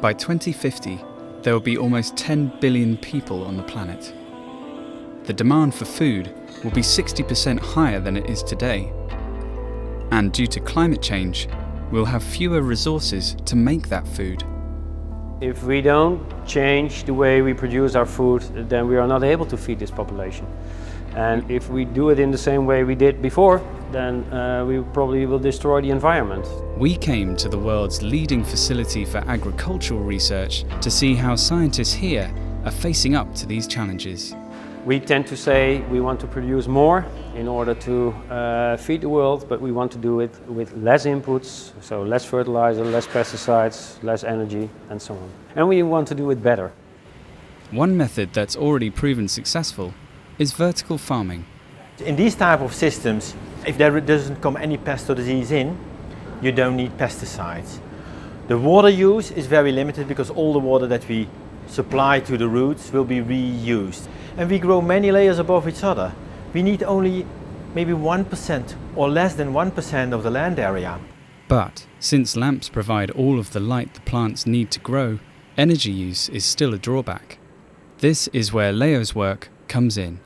By 2050, there will be almost 10 billion people on the planet. The demand for food will be 60% higher than it is today. And due to climate change, we'll have fewer resources to make that food. If we don't change the way we produce our food, then we are not able to feed this population. And if we do it in the same way we did before, then we probably will destroy the environment. We came to the world's leading facility for agricultural research to see how scientists here are facing up to these challenges. We tend to say we want to produce more in order to feed the world, but we want to do it with less inputs, so less fertilizer, less pesticides, less energy, and so on. And we want to do it better. One method that's already proven successful is vertical farming. In these type of systems, if there doesn't come any pest or disease in, you don't need pesticides. The water use is very limited because all the water that we supply to the roots will be reused. And we grow many layers above each other. We need only maybe 1% or less than 1% of the land area. But since lamps provide all of the light the plants need to grow, energy use is still a drawback. This is where Leo's work comes in.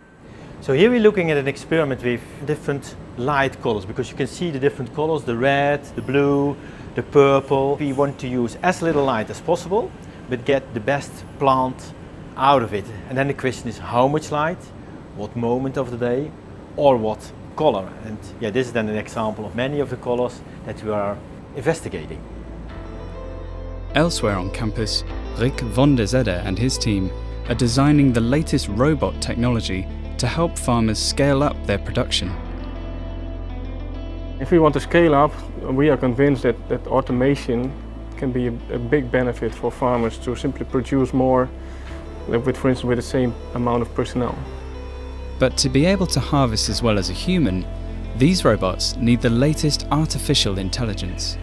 So here we're looking at an experiment with different light colors, because you can see the different colors, the red, the blue, the purple. We want to use as little light as possible, but get the best plant out of it. And then the question is how much light, what moment of the day, or what color. And yeah, this is then an example of many of the colors that we are investigating. Elsewhere on campus, Rick van der Zedde and his team are designing the latest robot technology to help farmers scale up their production. If we want to scale up, we are convinced that automation can be a big benefit for farmers to simply produce more, for instance, with the same amount of personnel. But to be able to harvest as well as a human, these robots need the latest artificial intelligence.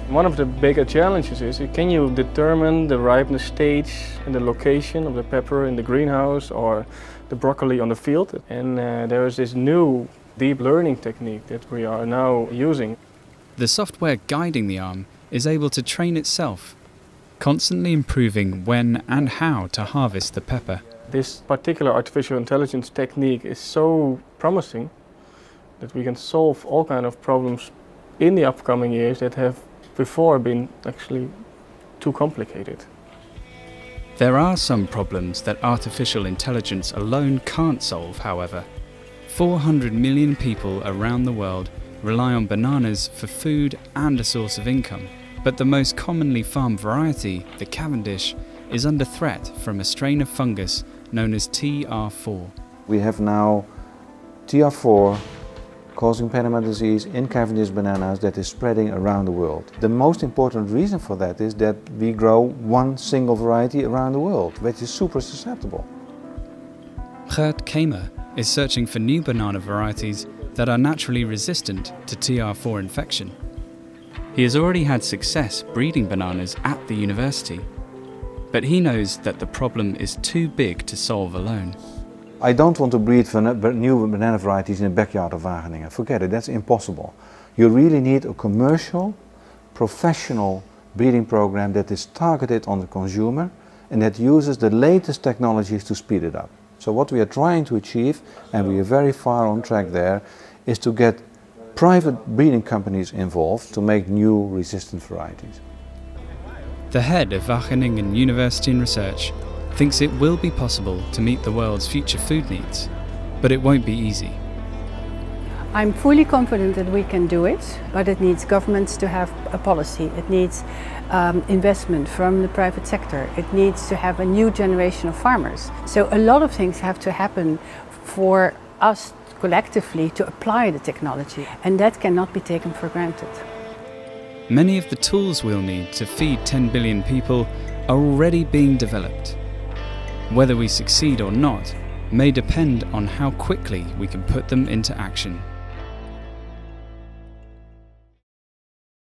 One of the bigger challenges is, can you determine the ripeness stage and the location of the pepper in the greenhouse or the broccoli on the field? And there is this new deep learning technique that we are now using. The software guiding the arm is able to train itself, constantly improving when and how to harvest the pepper. This particular artificial intelligence technique is so promising that we can solve all kinds of problems in the upcoming years that have before been actually too complicated. There are some problems that artificial intelligence alone can't solve, however. 400 million people around the world rely on bananas for food and a source of income. But the most commonly farmed variety, the Cavendish, is under threat from a strain of fungus known as TR4. We have now TR4 causing Panama disease in Cavendish bananas that is spreading around the world. The most important reason for that is that we grow one single variety around the world, which is super susceptible. Gert Kamer is searching for new banana varieties that are naturally resistant to TR4 infection. He has already had success breeding bananas at the university, but he knows that the problem is too big to solve alone. I don't want to breed new banana varieties in the backyard of Wageningen. Forget it, that's impossible. You really need a commercial, professional breeding program that is targeted on the consumer and that uses the latest technologies to speed it up. So what we are trying to achieve, and we are very far on track there, is to get private breeding companies involved to make new resistant varieties. The head of Wageningen University in Research thinks it will be possible to meet the world's future food needs, but it won't be easy. I'm fully confident that we can do it, but it needs governments to have a policy. It needs investment from the private sector. It needs to have a new generation of farmers. So a lot of things have to happen for us collectively to apply the technology, and that cannot be taken for granted. Many of the tools we'll need to feed 10 billion people are already being developed. Whether we succeed or not may depend on how quickly we can put them into action.